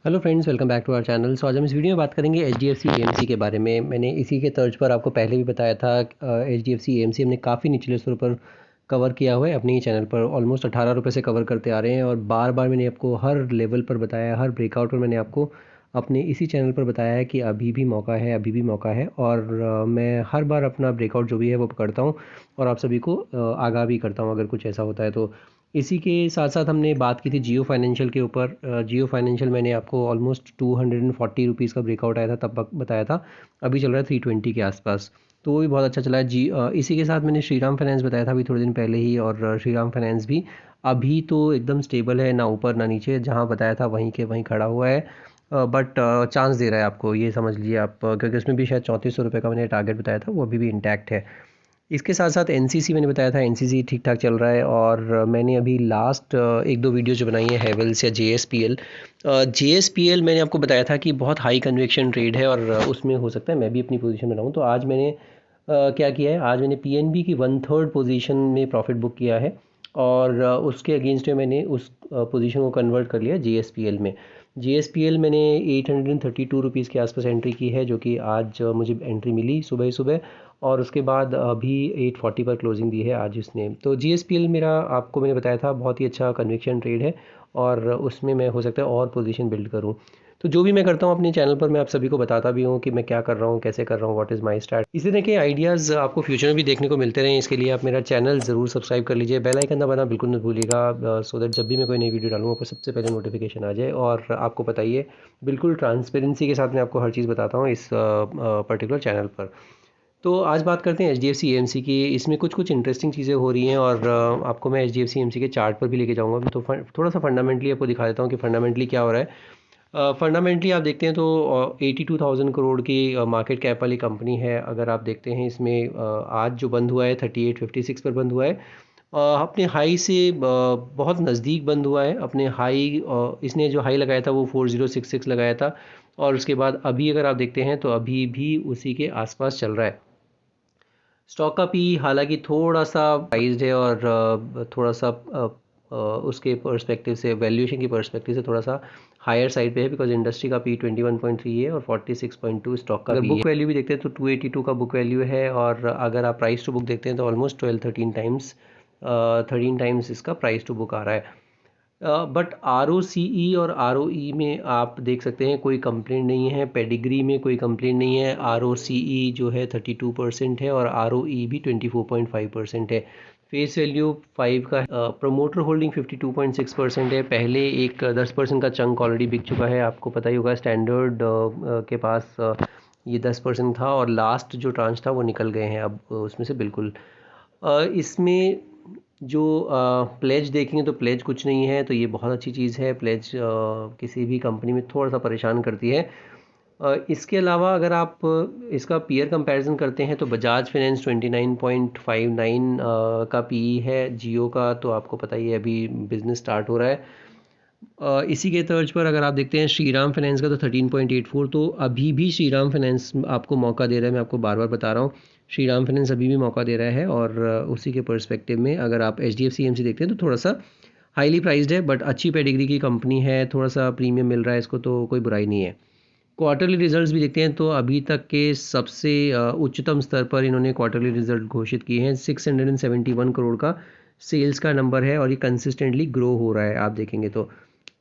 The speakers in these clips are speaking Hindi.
Hello friends, welcome back to our channel. So आज हम इस वीडियो में बात करेंगे एचडीएफसी एएमसी के बारे में। मैंने इसी के तर्ज पर आपको पहले भी बताया था। एचडीएफसी एएमसी हमने काफ़ी निचले स्तर पर कवर किया हुआ है अपने ही चैनल पर। ऑलमोस्ट 18 रुपये से कवर करते आ रहे हैं और बार बार मैंने आपको हर लेवल पर बताया, हर ब्रेकआउट पर मैंने आपको अपने इसी चैनल पर बताया है कि अभी भी मौका है, अभी भी मौका है। और मैं हर बार अपना ब्रेकआउट जो भी है वो पकड़ता हूँ और आप सभी को आगाह भी करता हूँ अगर कुछ ऐसा होता है तो। इसी के साथ साथ हमने बात की थी जियो फाइनेंशियल के ऊपर। जियो फाइनेंशियल मैंने आपको ऑलमोस्ट 240 रुपीज़ का ब्रेकआउट आया था तब बताया था। अभी चल रहा है 320 के आसपास, तो वो भी बहुत अच्छा चला है इसी के साथ मैंने श्रीराम फाइनेंस बताया था अभी थोड़े दिन पहले ही। और श्रीराम फाइनेंस भी अभी तो एकदम स्टेबल है, ना ऊपर ना नीचे, जहाँ बताया था वहीं के वहीं खड़ा हुआ है। बट चांस दे रहा है आपको, ये समझ लीजिए आप, क्योंकि उसमें भी शायद 3400 रुपये का मैंने टारगेट बताया था, वो अभी भी इंटैक्ट है। इसके साथ साथ एनसीसी मैंने बताया था, एनसीसी ठीक ठाक चल रहा है। और मैंने अभी लास्ट एक दो वीडियो जो बनाई है हेवल्स या जेएसपीएल। जेएसपीएल मैंने आपको बताया था कि बहुत हाई कन्विक्शन ट्रेड है और उसमें हो सकता है मैं भी अपनी पोजीशन बनाऊं। तो आज मैंने क्या किया है, आज मैंने पीएनबी की 1/3 पोजीशन में प्रॉफिट बुक किया है। और उसके अगेंस्ट में मैंने उस पोजीशन को कन्वर्ट कर लिया जेएसपीएल में। जेएसपीएल मैंने 832 रुपीज़ के आसपास एंट्री की है, जो कि आज मुझे एंट्री मिली सुबह ही सुबह। और उसके बाद अभी 840 पर क्लोजिंग दी है आज इसने। तो जीएसपीएल मेरा, आपको मैंने बताया था, बहुत ही अच्छा कन्विक्शन ट्रेड है और उसमें मैं हो सकता है और पोजीशन बिल्ड करूं। तो जो भी मैं करता हूं अपने चैनल पर मैं आप सभी को बताता भी हूं कि मैं क्या कर रहा हूं, कैसे कर रहा हूं, व्हाट इज़ माय स्टार्ट। इसी तरह के आइडियाज़ आपको फ्यूचर में भी देखने को मिलते रहें, इसके लिए आप मेरा चैनल ज़रूर सब्सक्राइब कर लीजिए, बेल आइकन दबाना बिल्कुल मत भूलिएगा, सो दैट जब भी मैं कोई नई वीडियो डालूँ आपको सबसे पहले नोटिफिकेशन आ जाए। और आपको बताइए, बिल्कुल ट्रांसपेरेंसी के साथ मैं आपको हर चीज़ बताता हूँ इस पर्टिकुलर चैनल पर। तो आज बात करते हैं एचडीएफसी एएमसी की। इसमें कुछ कुछ इंटरेस्टिंग चीज़ें हो रही हैं और आपको मैं एचडीएफसी एएमसी के चार्ट पर भी लेके जाऊंगा। अभी तो थोड़ा सा फंडामेंटली आपको दिखा देता हूँ कि फंडामेंटली क्या हो रहा है। फंडामेंटली आप देखते हैं तो 82,000 करोड़ की मार्केट कैप वाली कंपनी है। अगर आप देखते हैं इसमें आज जो बंद हुआ है 3856 पर बंद हुआ है। अपने हाई से बहुत नज़दीक बंद हुआ है। अपने हाई, इसने जो हाई लगाया था वो 4066 लगाया था। और उसके बाद अभी अगर आप देखते हैं तो अभी भी उसी के आसपास चल रहा है। स्टॉक का पी हालांकि थोड़ा सा प्राइस्ड है और थोड़ा सा उसके पर्सपेक्टिव से, वैल्यूएशन की पर्सपेक्टिव से थोड़ा सा हायर साइड पे है, बिकॉज इंडस्ट्री का पी 21.3 है और 46.2 स्टॉक का पी है। बुक वैल्यू भी देखते हैं तो 282 का बुक वैल्यू है। और अगर आप प्राइस टू बुक देखते हैं तो ऑलमोस्ट 13 टाइम्स इसका प्राइस टू बुक आ रहा है। बट आर ओ सी ई और आर ओ ई में आप देख सकते हैं कोई कंप्लेंट नहीं है, पेडिग्री में कोई कंप्लेंट नहीं है। आर ओ सी ई जो है 32% है और आर ओ ई भी 24.5% है। फेस वैल्यू 5 का, प्रमोटर होल्डिंग 52.6% है। पहले एक 10% का चंक ऑलरेडी बिक चुका है, आपको पता ही होगा। स्टैंडर्ड के पास ये 10% था और लास्ट जो ट्रांच था वो निकल गए हैं अब उसमें से बिल्कुल। इसमें जो प्लेज देखेंगे तो प्लेज कुछ नहीं है, तो ये बहुत अच्छी चीज़ है। प्लेज किसी भी कंपनी में थोड़ा सा परेशान करती है। इसके अलावा अगर आप इसका पीयर कंपैरिजन करते हैं तो बजाज फाइनेंस 29.59 का पी है। जियो का तो आपको पता ही है अभी बिजनेस स्टार्ट हो रहा है। इसी के तर्ज पर अगर आप देखते हैं श्रीराम फाइनेंस का तो 13.84, तो अभी भी श्रीराम फाइनेंस आपको मौका दे रहा है। मैं आपको बार बार बता रहा हूँ, श्रीराम फाइनेंस अभी भी मौका दे रहा है। और उसी के पर्सपेक्टिव में अगर आप H D F C M C देखते हैं तो थोड़ा सा हाईली प्राइस्ड है, बट अच्छी पेडिग्री की कंपनी है, थोड़ा सा प्रीमियम मिल रहा है इसको, तो कोई बुराई नहीं है। क्वार्टरली रिजल्ट्स भी देखते हैं तो अभी तक के सबसे उच्चतम स्तर पर इन्होंने क्वार्टरली रिजल्ट घोषित किए हैं। 671 करोड़ का सेल्स का नंबर है और ये कंसिस्टेंटली ग्रो हो रहा है आप देखेंगे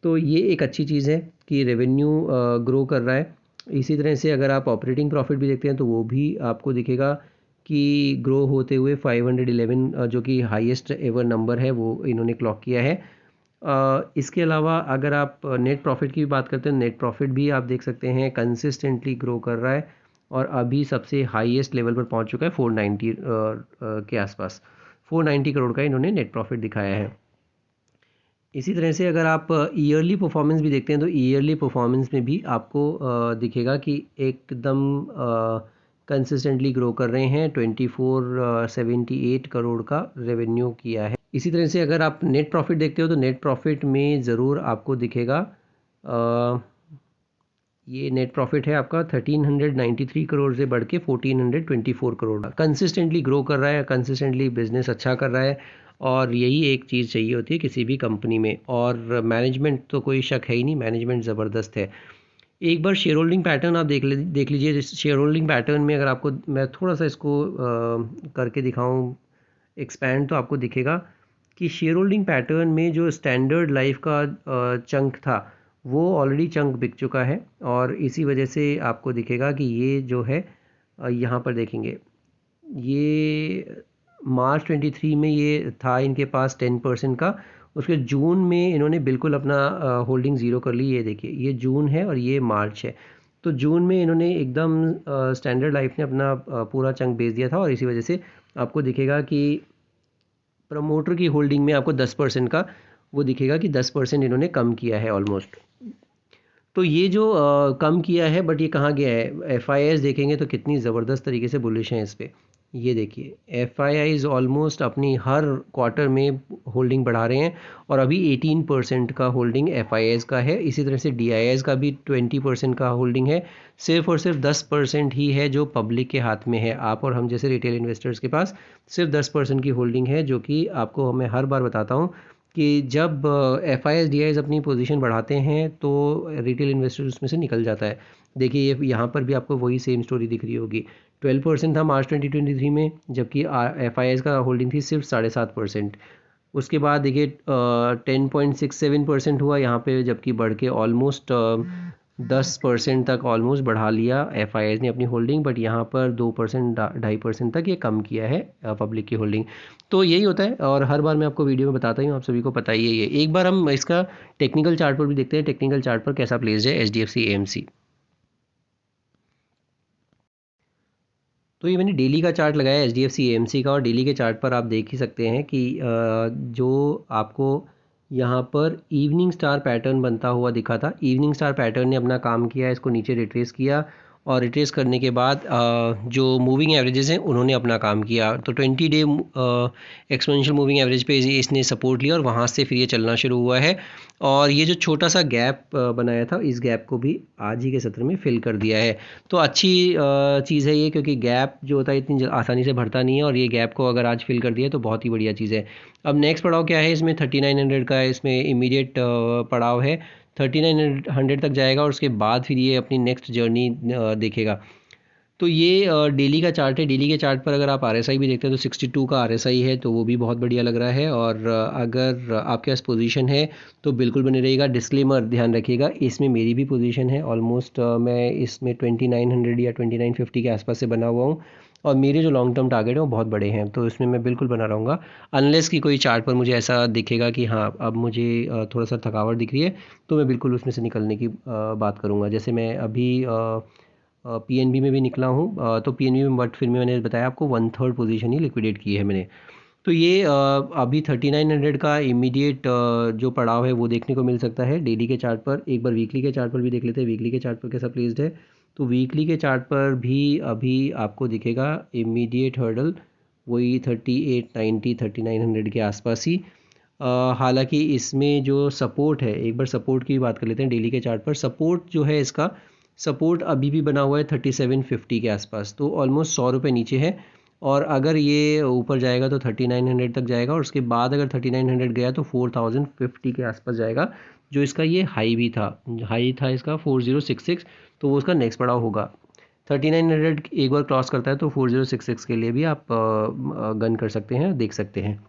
तो ये एक अच्छी चीज़ है कि रेवेन्यू ग्रो कर रहा है। इसी तरह से अगर आप ऑपरेटिंग प्रॉफिट भी देखते हैं तो वो भी आपको दिखेगा कि ग्रो होते हुए 511, जो कि हाईएस्ट एवर नंबर है, वो इन्होंने क्लॉक किया है। इसके अलावा अगर आप नेट प्रॉफिट की बात करते हैं, नेट प्रॉफिट भी आप देख सकते हैं कंसिस्टेंटली ग्रो कर रहा है और अभी सबसे हाईएस्ट लेवल पर पहुंच चुका है 490 के आसपास। 490 करोड़ का इन्होंने नेट प्रॉफिट दिखाया है। इसी तरह से अगर आप ईयरली परफॉर्मेंस भी देखते हैं तो ईयरली परफॉर्मेंस में भी आपको दिखेगा कि एकदम कंसिस्टेंटली ग्रो कर रहे हैं। 2478 करोड़ का रेवेन्यू किया है। इसी तरह से अगर आप नेट प्रॉफिट देखते हो तो नेट प्रॉफिट में ज़रूर आपको दिखेगा, ये नेट प्रॉफिट है आपका 1393 करोड़ से बढ़ के 1424 करोड़। कंसिस्टेंटली ग्रो कर रहा है, कंसिस्टेंटली बिजनेस अच्छा कर रहा है। और यही एक चीज़ चाहिए होती है किसी भी कंपनी में। और मैनेजमेंट तो कोई शक है ही नहीं, मैनेजमेंट ज़बरदस्त है। एक बार शेयर होल्डिंग पैटर्न आप देख लीजिए। शेयर होल्डिंग पैटर्न में अगर आपको मैं थोड़ा सा इसको करके दिखाऊं एक्सपैंड, तो आपको दिखेगा कि शेयर होल्डिंग पैटर्न में जो स्टैंडर्ड लाइफ का चंक था वो ऑलरेडी चंक बिक चुका है। और इसी वजह से आपको दिखेगा कि ये जो है यहाँ पर देखेंगे, ये मार्च 23 में ये था इनके पास 10% का। उसके जून में इन्होंने बिल्कुल अपना होल्डिंग ज़ीरो कर ली। ये देखिए, ये जून है और ये मार्च है। तो जून में इन्होंने एकदम स्टैंडर्ड लाइफ ने अपना पूरा चंक बेच दिया था। और इसी वजह से आपको दिखेगा कि प्रमोटर की होल्डिंग में आपको 10% का वो दिखेगा कि 10% इन्होंने कम किया है ऑलमोस्ट। तो ये जो कम किया है, बट ये कहाँ गया है? एफ देखेंगे तो कितनी ज़बरदस्त तरीके से बुलिश हैं इस पे। ये देखिए, एफ ऑलमोस्ट अपनी हर क्वार्टर में होल्डिंग बढ़ा रहे हैं। और अभी 18% का होल्डिंग एफ का है। इसी तरह से डी का भी 20% का होल्डिंग है। सिर्फ और सिर्फ 10% ही है जो पब्लिक के हाथ में है। आप और हम जैसे रिटेल इन्वेस्टर्स के पास सिर्फ 10% की होल्डिंग है, जो कि आपको मैं हर बार बताता हूँ कि जब एफ आई अपनी पोजीशन बढ़ाते हैं तो रिटेल इन्वेस्टर उसमें से निकल जाता है। देखिए, ये यहाँ पर भी आपको वही सेम स्टोरी दिख रही होगी। 12% था मार्च 2023 में, जबकि एफ का होल्डिंग थी सिर्फ 7.5%। उसके बाद देखिए 10.67% हुआ यहाँ पे, जबकि बढ़ के ऑलमोस्ट 10% तक ऑलमोस्ट बढ़ा लिया एफ ने अपनी होल्डिंग। बट यहाँ पर 2% 2.5% तक ये कम किया है पब्लिक की होल्डिंग। तो यही होता है, और हर बार मैं आपको वीडियो में बताता ही हूँ, आप सभी को पता ही है ये। एक बार हम इसका टेक्निकल चार्ट पर भी देखते हैं, टेक्निकल चार्ट पर कैसा प्लेस्ड है HDFC AMC। तो ये मैंने डेली का चार्ट लगाया है HDFC AMC का, और डेली के चार्ट पर आप देख ही सकते हैं कि जो आपको यहाँ पर इवनिंग स्टार पैटर्न बनता हुआ दिखा था। इवनिंग स्टार पैटर्न ने अपना काम किया, इसको नीचे रिट्रेस किया, और रिट्रेस करने के बाद जो मूविंग एवरेजेस हैं उन्होंने अपना काम किया। तो 20 डे एक्सपोनेंशियल मूविंग एवरेज पे इसने सपोर्ट लिया, और वहाँ से फिर ये चलना शुरू हुआ है। और ये जो छोटा सा गैप बनाया था, इस गैप को भी आज ही के सत्र में फिल कर दिया है। तो अच्छी चीज़ है ये, क्योंकि गैप जो होता है इतनी आसानी से भरता नहीं है, और ये गैप को अगर आज फिल कर दिया तो बहुत ही बढ़िया चीज़ है। अब नेक्स्ट पड़ाव क्या है इसमें? 3900 का इसमें इमीडिएट पड़ाव है। 3900 तक जाएगा, और उसके बाद फिर ये अपनी नेक्स्ट जर्नी देखेगा। तो ये डेली का चार्ट है। डेली के चार्ट पर अगर आप RSI भी देखते हैं तो 62 का RSI है, तो वो भी बहुत बढ़िया लग रहा है। और अगर आपके पास पोजीशन है तो बिल्कुल बने रहिएगा। डिस्क्लेमर ध्यान रखिएगा, इसमें मेरी भी पोजीशन है ऑलमोस्ट। मैं इसमें 2900 या 2950 के आसपास से बना हुआ हूँ, और मेरे जो लॉन्ग टर्म टारगेट हैं वो बहुत बड़े हैं, तो इसमें मैं बिल्कुल बना रहूँगा। अनलेस कि कोई चार्ट पर मुझे ऐसा दिखेगा कि हाँ, अब मुझे थोड़ा सा थकावट दिख रही है, तो मैं बिल्कुल उसमें से निकलने की बात करूँगा। जैसे मैं अभी PNB में भी निकला हूँ, तो PNB में, बट फिर मैंने बताया आपको 1/3 पोजीशन ही लिक्विडेट की है मैंने। तो ये अभी 3900 का इमीडिएट जो पड़ाव है वो देखने को मिल सकता है डेली के चार्ट पर। एक बार वीकली के चार्ट पर भी देख लेते हैं, वीकली के चार्ट पर कैसा प्लेस्ड है। तो वीकली के चार्ट पर भी अभी आपको दिखेगा इमीडिएट हर्डल वही 3890 3900 के आसपास ही। हालांकि इसमें जो सपोर्ट है, एक बार सपोर्ट की बात कर लेते हैं। डेली के चार्ट पर सपोर्ट जो है, इसका सपोर्ट अभी भी बना हुआ है 3750 के आसपास, तो ऑलमोस्ट 100 रुपये नीचे है। और अगर ये ऊपर जाएगा तो 3900 तक जाएगा, और उसके बाद अगर 3900 गया तो 4050 के आसपास जाएगा, जो इसका ये हाई भी था। हाई था इसका 4066, तो वो उसका नेक्स्ट पड़ाव होगा। 3900 एक बार क्रॉस करता है तो 4066 के लिए भी आप गन कर सकते हैं, देख सकते हैं।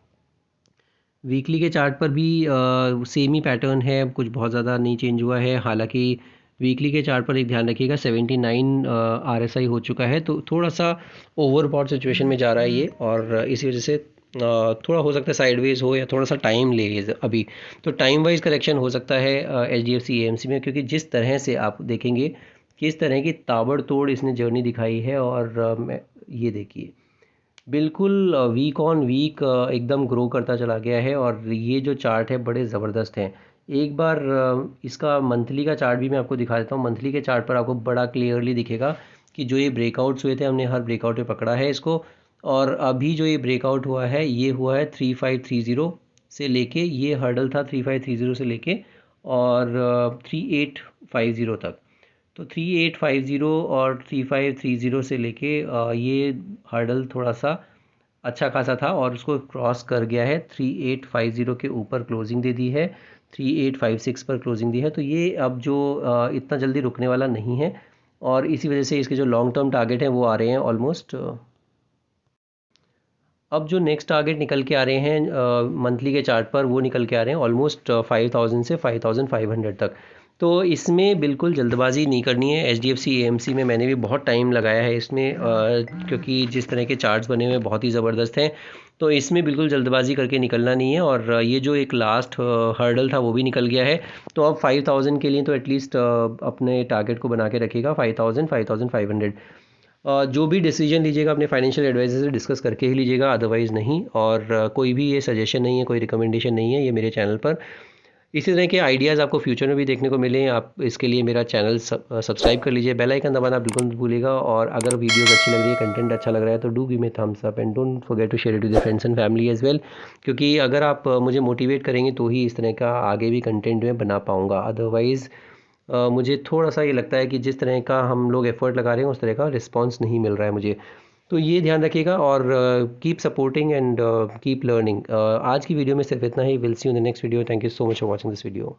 वीकली के चार्ट पर भी सेम ही पैटर्न है, कुछ बहुत ज़्यादा नहीं चेंज हुआ है। हालांकि वीकली के चार्ट पर एक ध्यान रखिएगा, 79 RSI हो चुका है, तो थोड़ा सा ओवरबॉट सिचुएशन में जा रहा है ये, और इसी वजह से थोड़ा हो सकता है साइडवेज हो, या थोड़ा सा टाइम ले अभी। तो टाइम वाइज करेक्शन हो सकता है HDFC AMC में, क्योंकि जिस तरह से आप देखेंगे किस तरह की ताबड़तोड़ इसने जर्नी दिखाई है। और ये देखिए, बिल्कुल वीक ऑन वीक एकदम ग्रो करता चला गया है, और ये जो चार्ट है बड़े ज़बरदस्त हैं। एक बार इसका मंथली का चार्ट भी मैं आपको दिखा देता हूँ। मंथली के चार्ट पर आपको बड़ा क्लियरली दिखेगा कि जो ये ब्रेकआउट्स हुए थे, हमने हर ब्रेकआउट पे पकड़ा है इसको। और अभी जो ये ब्रेकआउट हुआ है, ये हुआ है 3530 से लेके, ये हर्डल था 3530 से लेके और 3850 तक। तो 3850 और 3530 से लेके ये हर्डल थोड़ा सा अच्छा खासा था और उसको क्रॉस कर गया है। 3850 के ऊपर क्लोजिंग दे दी है, 3856 पर क्लोजिंग दी है। तो ये अब जो इतना जल्दी रुकने वाला नहीं है और इसी वजह से इसके जो लॉन्ग टर्म टारगेट हैं वो आ रहे हैं ऑलमोस्ट। अब जो नेक्स्ट टारगेट निकल के आ रहे हैं मंथली के चार्ट पर, वो निकल के आ रहे हैं ऑलमोस्ट 5000 से 5500 तक। तो इसमें बिल्कुल जल्दबाजी नहीं करनी है। HDFC AMC में मैंने भी बहुत टाइम लगाया है इसमें, क्योंकि जिस तरह के चार्ट्स बने हुए हैं बहुत ही ज़बरदस्त हैं। तो इसमें बिल्कुल जल्दबाजी करके निकलना नहीं है। और ये जो एक लास्ट हर्डल था वो भी निकल गया है। तो अब 5000 के लिए तो एटलीस्ट अपने टारगेट को बना के रखिएगा 5000 5500। जो भी डिसीजन लीजिएगा अपने फाइनेंशियल एडवाइजर से डिस्कस करके ही लीजिएगा, अदरवाइज़ नहीं। और कोई भी ये सजेशन नहीं है, कोई रिकमेंडेशन नहीं है ये मेरे चैनल पर। इसी तरह के आइडियाज़ आपको फ्यूचर में भी देखने को मिलें, आप इसके लिए मेरा चैनल सब्सक्राइब कर लीजिए, बेल आइकन दबाना बिल्कुल मत भूलिएगा। और अगर वीडियोज़ अच्छी लग रही है, कंटेंट अच्छा लग रहा है, तो do give me thumbs up and don't forget to share it with your friends and family as well. क्योंकि अगर आप मुझे मोटिवेट करेंगे तो ही इस तरह का आगे भी कंटेंट मैं बना पाऊँगा। अदरवाइज़ मुझे थोड़ा-सा ये लगता है कि जिस तरह का हम लोग एफ़र्ट लगा रहे हैं उस तरह का रिस्पॉन्स नहीं मिल रहा है मुझे। तो ये ध्यान रखिएगा और keep supporting and keep learning. आज की वीडियो में सिर्फ इतना ही। Will see you in the next video. Thank you so much for watching this video.